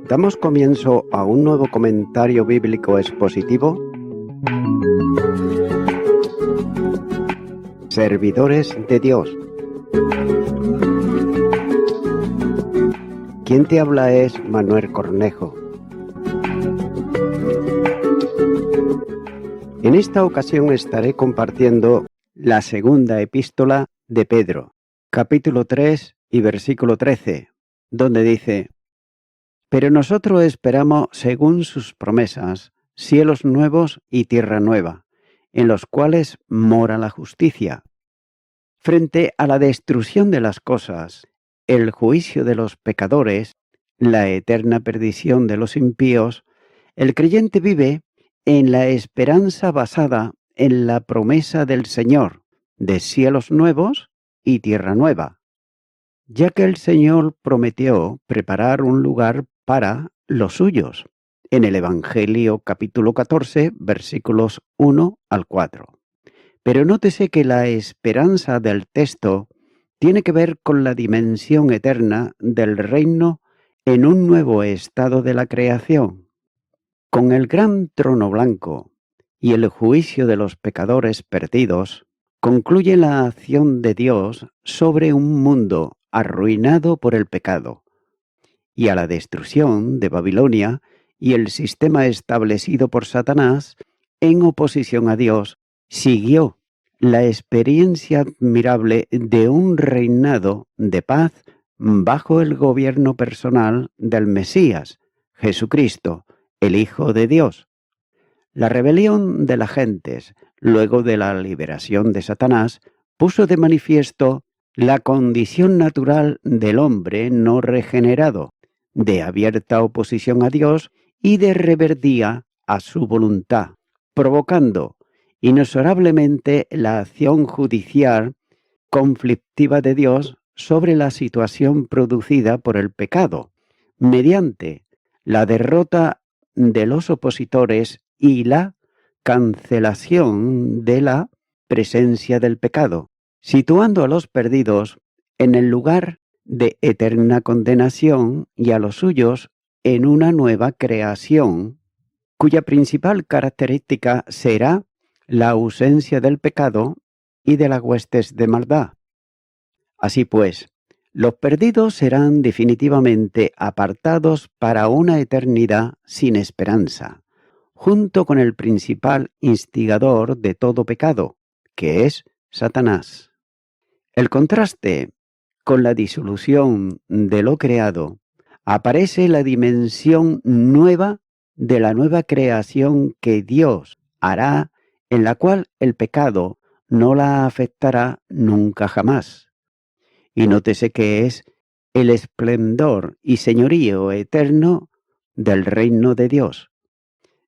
Damos comienzo a un nuevo comentario bíblico expositivo. Servidores de Dios. Quien te habla es Manuel Cornejo. En esta ocasión estaré compartiendo la segunda epístola de Pedro, capítulo 3 y versículo 13, donde dice: Pero nosotros esperamos, según sus promesas, cielos nuevos y tierra nueva, en los cuales mora la justicia. Frente a la destrucción de las cosas, el juicio de los pecadores, la eterna perdición de los impíos, el creyente vive en la esperanza basada en la promesa del Señor de cielos nuevos y tierra nueva, ya que el Señor prometió preparar un lugar para los suyos, en el Evangelio capítulo 14, versículos 1 al 4. Pero nótese que la esperanza del texto tiene que ver con la dimensión eterna del reino en un nuevo estado de la creación. Con el gran trono blanco y el juicio de los pecadores perdidos, concluye la acción de Dios sobre un mundo arruinado por el pecado, y a la destrucción de Babilonia y el sistema establecido por Satanás en oposición a Dios, siguió la experiencia admirable de un reinado de paz bajo el gobierno personal del Mesías, Jesucristo, el Hijo de Dios. La rebelión de las gentes, luego de la liberación de Satanás, puso de manifiesto la condición natural del hombre no regenerado, de abierta oposición a Dios y de rebeldía a su voluntad, provocando inexorablemente la acción judicial conflictiva de Dios sobre la situación producida por el pecado, mediante la derrota de los opositores y la cancelación de la presencia del pecado, situando a los perdidos en el lugar de eterna condenación y a los suyos en una nueva creación, cuya principal característica será la ausencia del pecado y de las huestes de maldad. Así pues, los perdidos serán definitivamente apartados para una eternidad sin esperanza, junto con el principal instigador de todo pecado, que es Satanás. El contraste con la disolución de lo creado, aparece la dimensión nueva de la nueva creación que Dios hará, en la cual el pecado no la afectará nunca jamás. Y nótese que es el esplendor y señorío eterno del reino de Dios,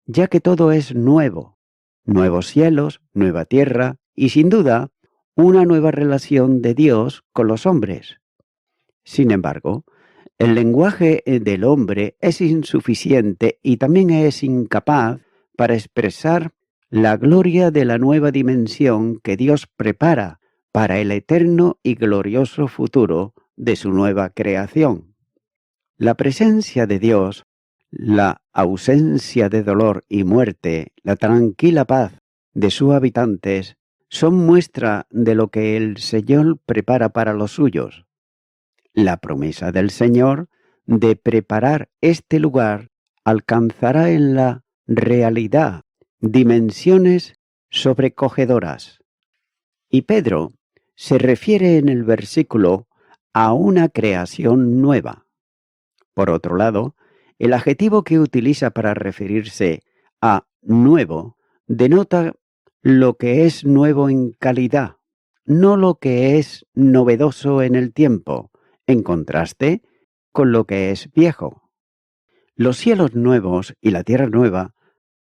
ya que todo es nuevo, nuevos cielos, nueva tierra y sin duda una nueva relación de Dios con los hombres. Sin embargo, el lenguaje del hombre es insuficiente y también es incapaz para expresar la gloria de la nueva dimensión que Dios prepara para el eterno y glorioso futuro de su nueva creación. La presencia de Dios, la ausencia de dolor y muerte, la tranquila paz de sus habitantes, son muestra de lo que el Señor prepara para los suyos. La promesa del Señor de preparar este lugar alcanzará en la realidad dimensiones sobrecogedoras. Y Pedro se refiere en el versículo a una creación nueva. Por otro lado, el adjetivo que utiliza para referirse a nuevo denota lo que es nuevo en calidad, no lo que es novedoso en el tiempo, en contraste con lo que es viejo. Los cielos nuevos y la tierra nueva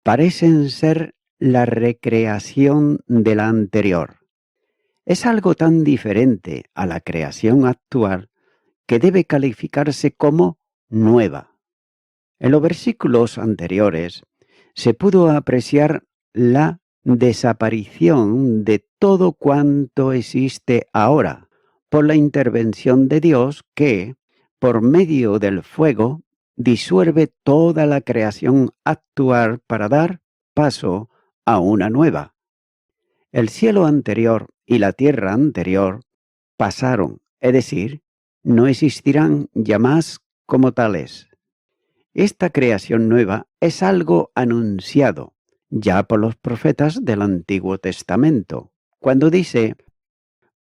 parecen ser la recreación de la anterior. Es algo tan diferente a la creación actual que debe calificarse como nueva. En los versículos anteriores se pudo apreciar la desaparición de todo cuanto existe ahora, por la intervención de Dios que, por medio del fuego, disuelve toda la creación actual para dar paso a una nueva. El cielo anterior y la tierra anterior pasaron, es decir, no existirán ya más como tales. Esta creación nueva es algo anunciado ya por los profetas del Antiguo Testamento, cuando dice: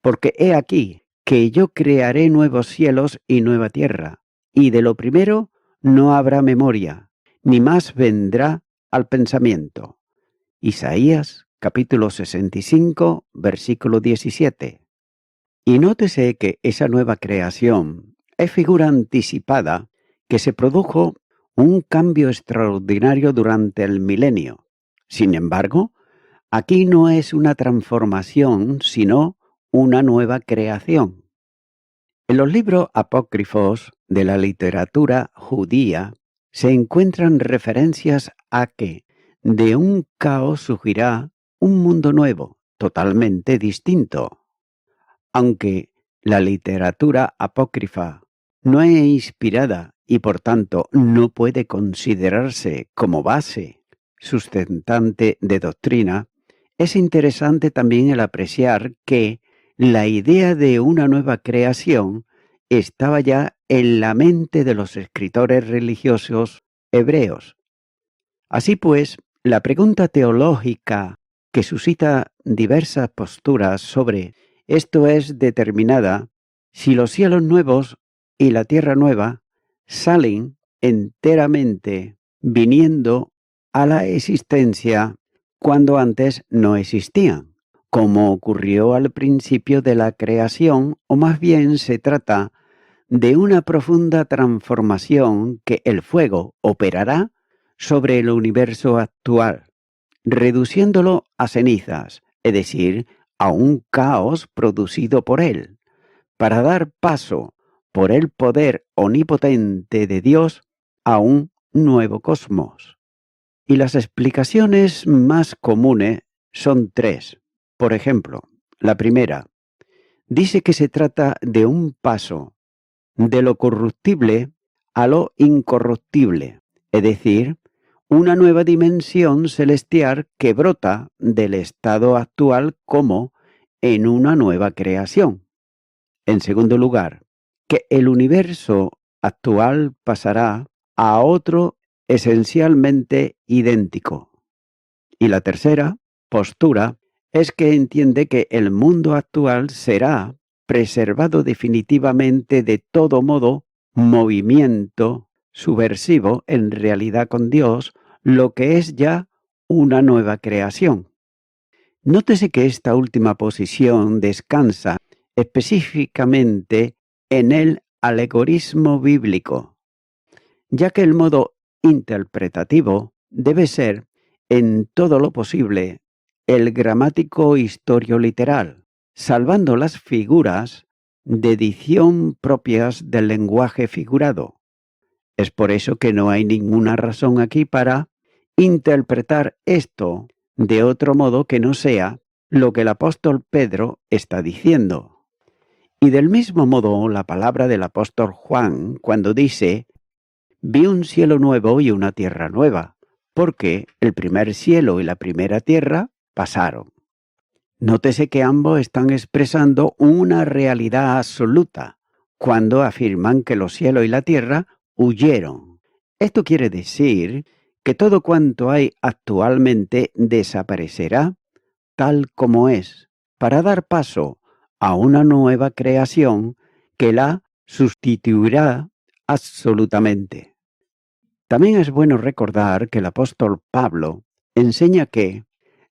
porque he aquí que yo crearé nuevos cielos y nueva tierra, y de lo primero no habrá memoria, ni más vendrá al pensamiento. Isaías capítulo 65, versículo 17. Y nótese que esa nueva creación es figura anticipada que se produjo un cambio extraordinario durante el milenio. Sin embargo, aquí no es una transformación, sino una nueva creación. En los libros apócrifos de la literatura judía se encuentran referencias a que de un caos surgirá un mundo nuevo, totalmente distinto. Aunque la literatura apócrifa no es inspirada y por tanto no puede considerarse como base sustentante de doctrina, es interesante también el apreciar que la idea de una nueva creación estaba ya en la mente de los escritores religiosos hebreos. Así pues, la pregunta teológica que suscita diversas posturas sobre esto es determinada si los cielos nuevos y la tierra nueva salen enteramente viniendo a la existencia cuando antes no existían, como ocurrió al principio de la creación, o más bien se trata de una profunda transformación que el fuego operará sobre el universo actual, reduciéndolo a cenizas, es decir, a un caos producido por él, para dar paso, por el poder omnipotente de Dios, a un nuevo cosmos. Y las explicaciones más comunes son tres. Por ejemplo, la primera dice que se trata de un paso de lo corruptible a lo incorruptible, es decir, una nueva dimensión celestial que brota del estado actual como en una nueva creación. En segundo lugar, que el universo actual pasará a otro esencialmente idéntico. Y la tercera postura es que entiende que el mundo actual será preservado definitivamente de todo modo, movimiento subversivo en realidad con Dios, lo que es ya una nueva creación. Nótese que esta última posición descansa específicamente en el alegorismo bíblico, ya que el modo interpretativo debe ser, en todo lo posible, el gramático historio-literal, salvando las figuras de edición propias del lenguaje figurado. Es por eso que no hay ninguna razón aquí para interpretar esto de otro modo que no sea lo que el apóstol Pedro está diciendo. Y del mismo modo la palabra del apóstol Juan cuando dice: vi un cielo nuevo y una tierra nueva, porque el primer cielo y la primera tierra pasaron. Nótese que ambos están expresando una realidad absoluta cuando afirman que los cielos y la tierra huyeron. Esto quiere decir que todo cuanto hay actualmente desaparecerá tal como es, para dar paso a una nueva creación que la sustituirá absolutamente. También es bueno recordar que el apóstol Pablo enseña que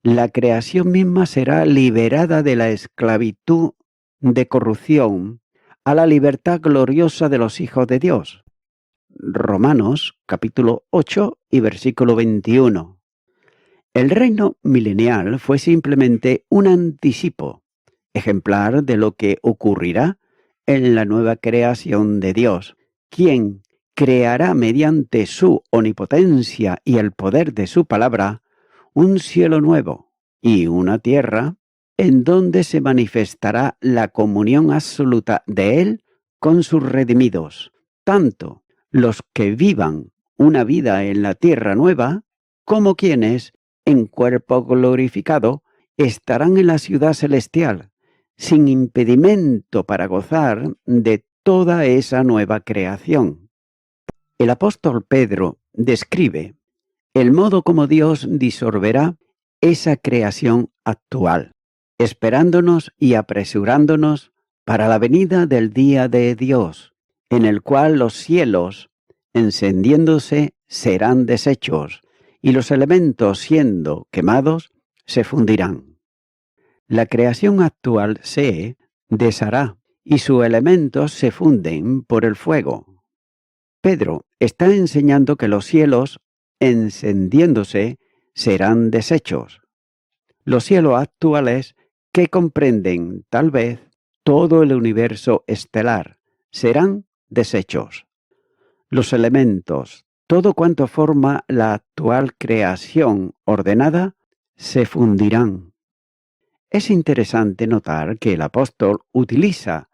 la creación misma será liberada de la esclavitud de corrupción a la libertad gloriosa de los hijos de Dios. Romanos capítulo 8 y versículo 21. El reino milenial fue simplemente un anticipo, ejemplar de lo que ocurrirá en la nueva creación de Dios, quien creará mediante su omnipotencia y el poder de su palabra un cielo nuevo y una tierra en donde se manifestará la comunión absoluta de Él con sus redimidos, tanto los que vivan una vida en la tierra nueva, como quienes, en cuerpo glorificado, estarán en la ciudad celestial, sin impedimento para gozar de toda esa nueva creación. El apóstol Pedro describe el modo como Dios disolverá esa creación actual, esperándonos y apresurándonos para la venida del día de Dios, en el cual los cielos, encendiéndose, serán deshechos, y los elementos siendo quemados, se fundirán. La creación actual se deshará, y sus elementos se funden por el fuego. Pedro está enseñando que los cielos, encendiéndose, serán deshechos. Los cielos actuales, que comprenden, tal vez, todo el universo estelar, serán deshechos. Los elementos, todo cuanto forma la actual creación ordenada, se fundirán. Es interesante notar que el apóstol utiliza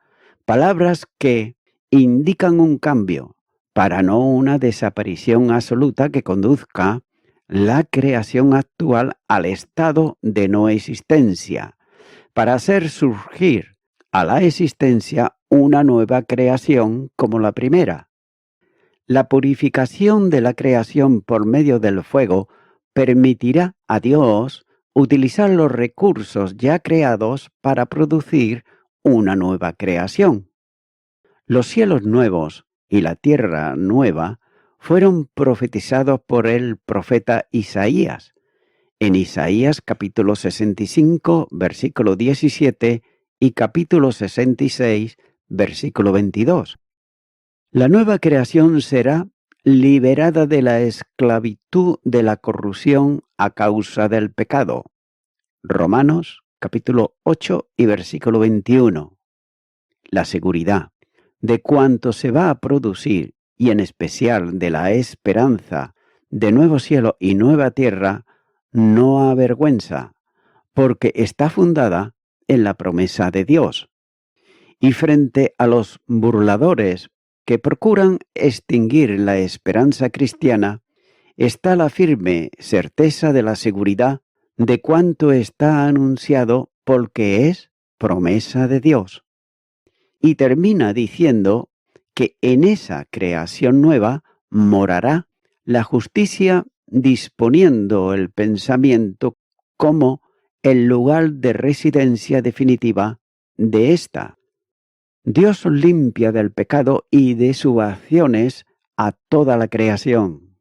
palabras que indican un cambio, para no una desaparición absoluta que conduzca la creación actual al estado de no existencia, para hacer surgir a la existencia una nueva creación como la primera. La purificación de la creación por medio del fuego permitirá a Dios utilizar los recursos ya creados para producir una nueva creación. Los cielos nuevos y la tierra nueva fueron profetizados por el profeta Isaías, en Isaías capítulo 65, versículo 17 y capítulo 66, versículo 22. La nueva creación será liberada de la esclavitud de la corrupción a causa del pecado. Romanos capítulo 8 y versículo 21. La seguridad de cuanto se va a producir, y en especial de la esperanza de nuevo cielo y nueva tierra, no avergüenza, porque está fundada en la promesa de Dios. Y frente a los burladores que procuran extinguir la esperanza cristiana, está la firme certeza de la seguridad de cuanto está anunciado porque es promesa de Dios. Y termina diciendo que en esa creación nueva morará la justicia, disponiendo el pensamiento como el lugar de residencia definitiva de ésta. Dios limpia del pecado y de sus acciones a toda la creación.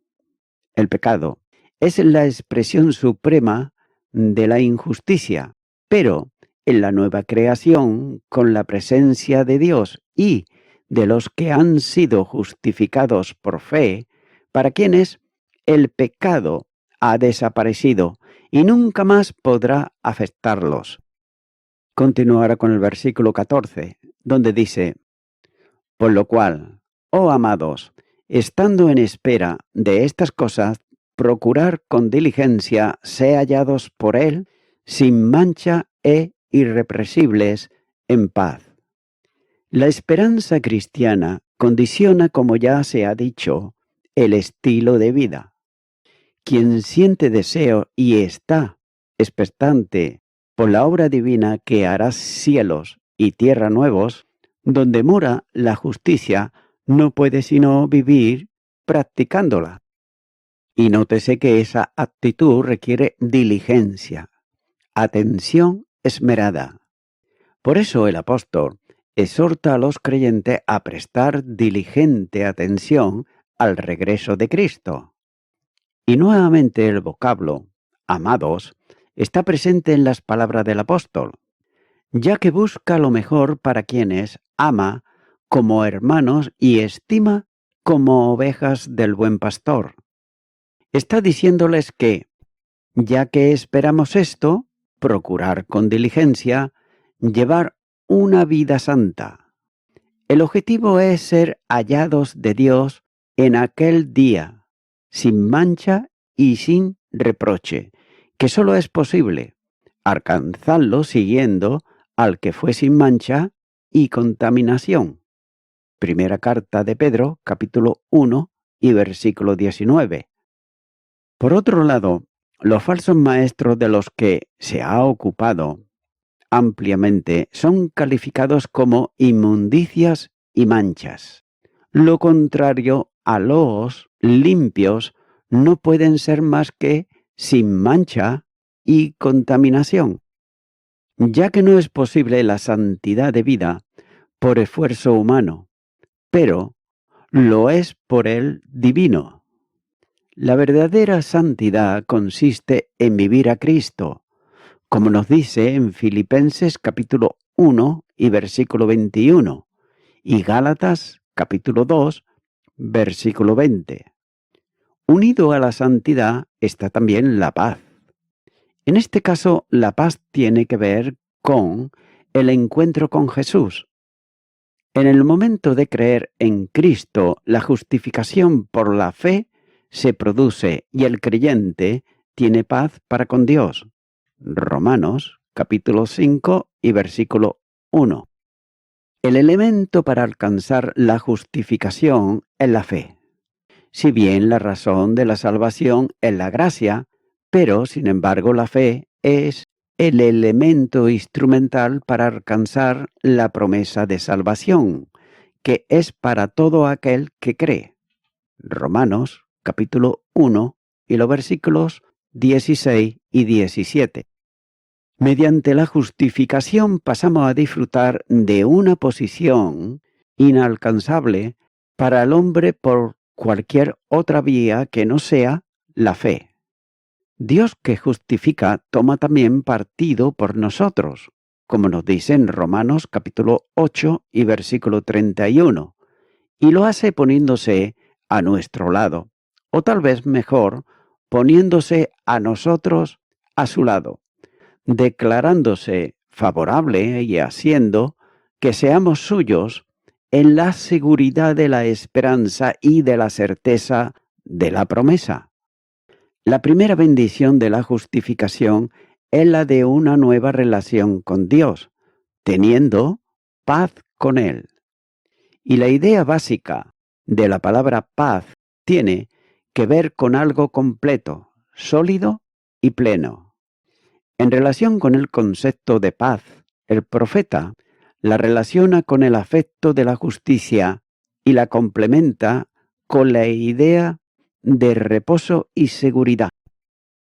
El pecado es la expresión suprema de la injusticia, pero en la nueva creación, con la presencia de Dios y de los que han sido justificados por fe, para quienes el pecado ha desaparecido y nunca más podrá afectarlos. Continuará con el versículo 14, donde dice: por lo cual, oh amados, estando en espera de estas cosas, procurar con diligencia ser hallados por Él sin mancha e irrepresibles en paz. La esperanza cristiana condiciona, como ya se ha dicho, el estilo de vida. Quien siente deseo y está expectante por la obra divina que hará cielos y tierra nuevos, donde mora la justicia, no puede sino vivir practicándola. Y nótese que esa actitud requiere diligencia, atención esmerada. Por eso el apóstol exhorta a los creyentes a prestar diligente atención al regreso de Cristo. Y nuevamente el vocablo, amados, está presente en las palabras del apóstol, ya que busca lo mejor para quienes ama como hermanos y estima como ovejas del buen pastor. Está diciéndoles que, ya que esperamos esto, procurar con diligencia llevar una vida santa. El objetivo es ser hallados de Dios en aquel día, sin mancha y sin reproche, que solo es posible alcanzarlo siguiendo al que fue sin mancha y contaminación. Primera carta de Pedro, capítulo 1 y versículo 19. Por otro lado, los falsos maestros de los que se ha ocupado ampliamente son calificados como inmundicias y manchas. Lo contrario a los limpios no pueden ser más que sin mancha y contaminación, ya que no es posible la santidad de vida por esfuerzo humano, pero lo es por el divino. La verdadera santidad consiste en vivir a Cristo, como nos dice en Filipenses capítulo 1 y versículo 21 y Gálatas capítulo 2 versículo 20. Unido a la santidad está también la paz. En este caso, la paz tiene que ver con el encuentro con Jesús. En el momento de creer en Cristo, la justificación por la fe se produce y el creyente tiene paz para con Dios. Romanos capítulo 5 y versículo 1. El elemento para alcanzar la justificación es la fe. Si bien la razón de la salvación es la gracia, pero sin embargo la fe es el elemento instrumental para alcanzar la promesa de salvación, que es para todo aquel que cree. Romanos capítulo 1 y los versículos 16 y 17. Mediante la justificación pasamos a disfrutar de una posición inalcanzable para el hombre por cualquier otra vía que no sea la fe. Dios que justifica toma también partido por nosotros, como nos dice en Romanos capítulo 8 y versículo 31, y lo hace poniéndose a nuestro lado, o tal vez mejor, poniéndose a nosotros a su lado, declarándose favorable y haciendo que seamos suyos en la seguridad de la esperanza y de la certeza de la promesa. La primera bendición de la justificación es la de una nueva relación con Dios, teniendo paz con Él. Y la idea básica de la palabra paz tiene que ver con algo completo, sólido y pleno. En relación con el concepto de paz, el profeta la relaciona con el afecto de la justicia y la complementa con la idea de reposo y seguridad.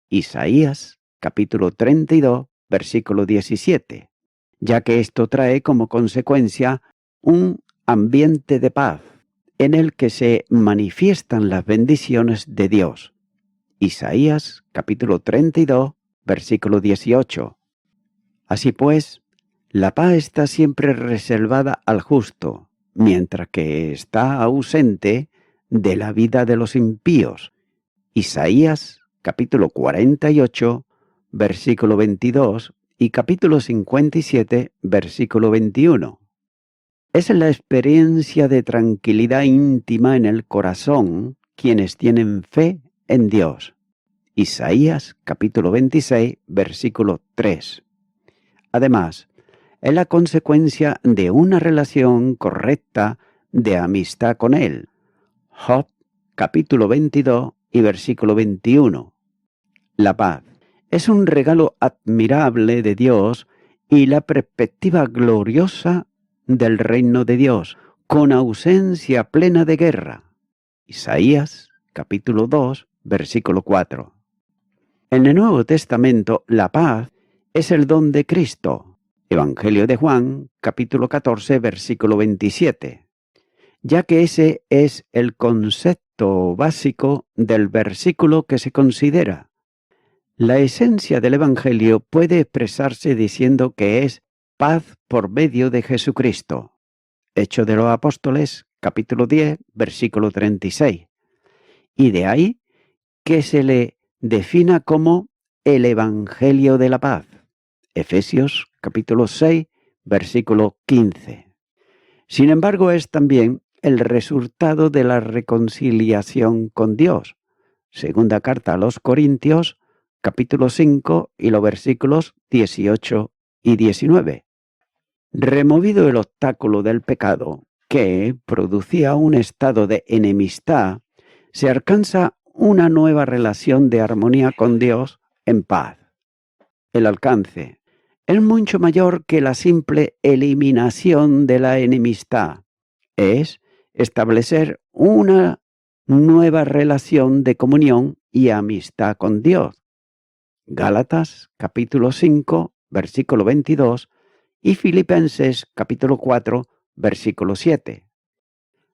Isaías, capítulo 32, versículo 17, ya que esto trae como consecuencia un ambiente de paz en el que se manifiestan las bendiciones de Dios. Isaías, capítulo 32, versículo 18. Así pues, la paz está siempre reservada al justo, mientras que está ausente de la vida de los impíos. Isaías, capítulo 48, versículo 22 y capítulo 57, versículo 21. Es la experiencia de tranquilidad íntima en el corazón quienes tienen fe en Dios. Isaías, capítulo 26, versículo 3. Además, es la consecuencia de una relación correcta de amistad con Él. Job, capítulo 22 y versículo 21. La paz es un regalo admirable de Dios y la perspectiva gloriosa del reino de Dios, con ausencia plena de guerra. Isaías, capítulo 2, versículo 4. En el Nuevo Testamento, la paz es el don de Cristo. Evangelio de Juan, capítulo 14, versículo 27. Ya que ese es el concepto básico del versículo que se considera. La esencia del Evangelio puede expresarse diciendo que es paz por medio de Jesucristo. Hechos de los Apóstoles, capítulo 10, versículo 36. Y de ahí que se le defina como el Evangelio de la paz. Efesios, capítulo 6, versículo 15. Sin embargo, es también el resultado de la reconciliación con Dios. Segunda carta a los Corintios, capítulo 5 y los versículos 18 y 19. Removido el obstáculo del pecado, que producía un estado de enemistad, se alcanza una nueva relación de armonía con Dios en paz. El alcance es mucho mayor que la simple eliminación de la enemistad. Es establecer una nueva relación de comunión y amistad con Dios. Gálatas capítulo 5, versículo 22 y Filipenses capítulo 4, versículo 7.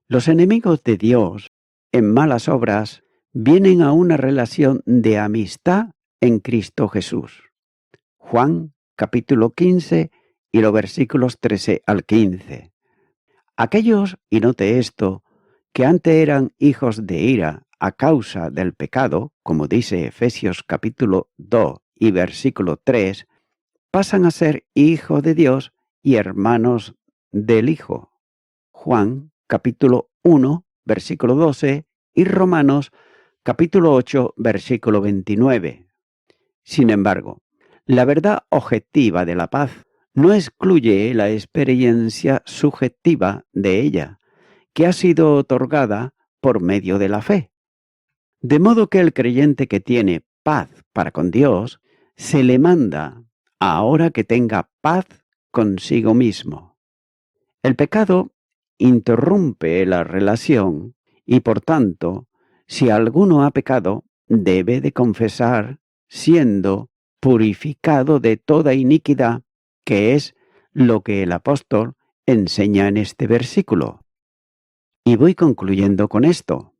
Los enemigos de Dios en malas obras vienen a una relación de amistad en Cristo Jesús. Juan capítulo 15 y los versículos 13 al 15. Aquellos, y note esto, que antes eran hijos de ira a causa del pecado, como dice Efesios capítulo 2 y versículo 3, pasan a ser hijos de Dios y hermanos del Hijo. Juan capítulo 1, versículo 12 y Romanos capítulo 8, versículo 29. Sin embargo, la verdad objetiva de la paz no excluye la experiencia subjetiva de ella, que ha sido otorgada por medio de la fe. De modo que el creyente que tiene paz para con Dios, se le manda ahora que tenga paz consigo mismo. El pecado interrumpe la relación y por tanto, si alguno ha pecado, debe de confesar siendo purificado de toda iniquidad, que es lo que el apóstol enseña en este versículo. Y voy concluyendo con esto.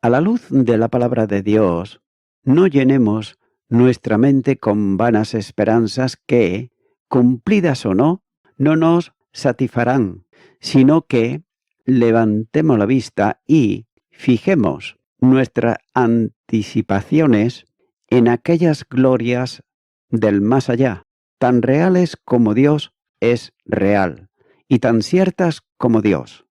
A la luz de la palabra de Dios, no llenemos nuestra mente con vanas esperanzas que, cumplidas o no, no nos satisfarán, sino que levantemos la vista y fijemos nuestras anticipaciones en aquellas glorias del más allá, tan reales como Dios es real, y tan ciertas como Dios,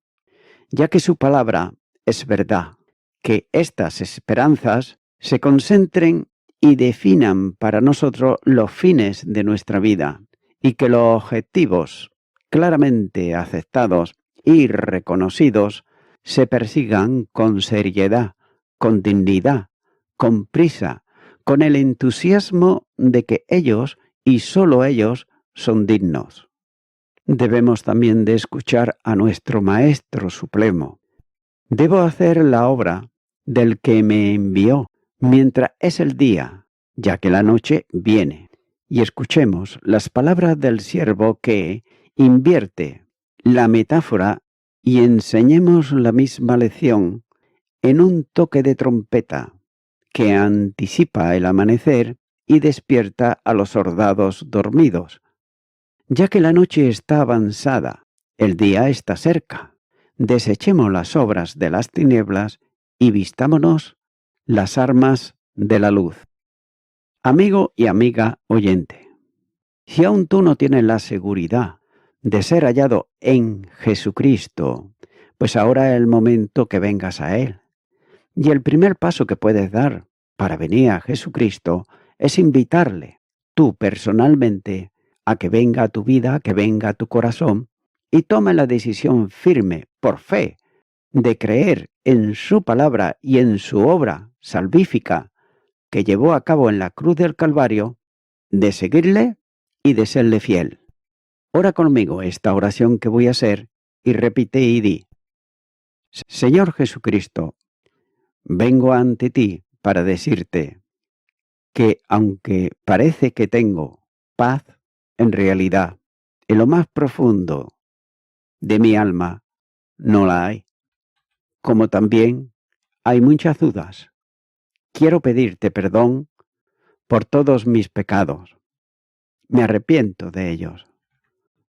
ya que su palabra es verdad. Que estas esperanzas se concentren y definan para nosotros los fines de nuestra vida y que los objetivos claramente aceptados y reconocidos se persigan con seriedad, con dignidad, con prisa, con el entusiasmo de que ellos y solo ellos son dignos. Debemos también de escuchar a nuestro Maestro Supremo. Debo hacer la obra del que me envió, mientras es el día, ya que la noche viene. Y escuchemos las palabras del siervo que invierte la metáfora y enseñemos la misma lección en un toque de trompeta que anticipa el amanecer y despierta a los soldados dormidos. Ya que la noche está avanzada, el día está cerca. Desechemos las obras de las tinieblas y vistámonos las armas de la luz. Amigo y amiga oyente, si aún tú no tienes la seguridad de ser hallado en Jesucristo, pues ahora es el momento que vengas a Él. Y el primer paso que puedes dar para venir a Jesucristo es invitarle, tú personalmente, a que venga a tu vida, que venga a tu corazón, y tome la decisión firme, por fe, de creer en su palabra y en su obra salvífica que llevó a cabo en la cruz del Calvario, de seguirle y de serle fiel. Ora conmigo esta oración que voy a hacer y repite y di: Señor Jesucristo, vengo ante ti para decirte que aunque parece que tengo paz, en realidad, en lo más profundo de mi alma, no la hay. Como también hay muchas dudas. Quiero pedirte perdón por todos mis pecados. Me arrepiento de ellos.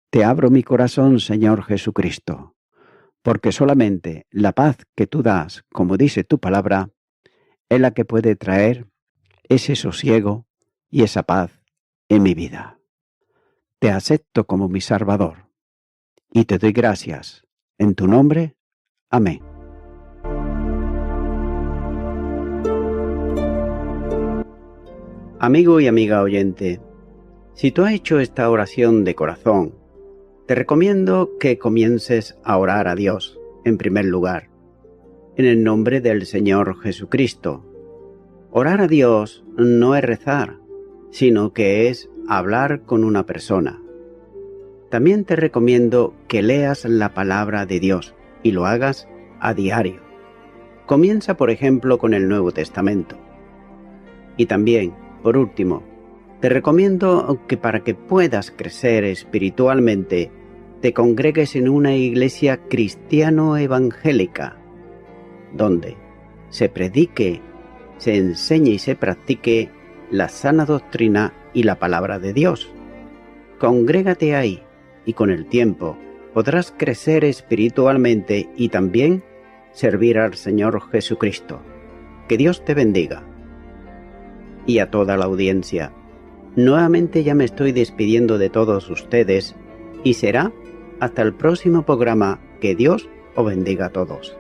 Te abro mi corazón, Señor Jesucristo, porque solamente la paz que tú das, como dice tu palabra, es la que puede traer ese sosiego y esa paz en mi vida. Te acepto como mi Salvador y te doy gracias. En tu nombre, amén. Amigo y amiga oyente, si tú has hecho esta oración de corazón, Te recomiendo que comiences a orar a Dios, en primer lugar, en el nombre del Señor Jesucristo. Orar a Dios no es rezar, sino que es hablar con una persona. También te recomiendo que leas la palabra de Dios y lo hagas a diario. Comienza, por ejemplo, con el Nuevo Testamento. Y también, por último, te recomiendo que para que puedas crecer espiritualmente, te congregues en una iglesia cristiano-evangélica, donde se predique, se enseñe y se practique la sana doctrina y la palabra de Dios. Congrégate ahí y con el tiempo podrás crecer espiritualmente y también servir al Señor Jesucristo. Que Dios te bendiga. Y a toda la audiencia, nuevamente ya me estoy despidiendo de todos ustedes y será hasta el próximo programa. Que Dios os bendiga a todos.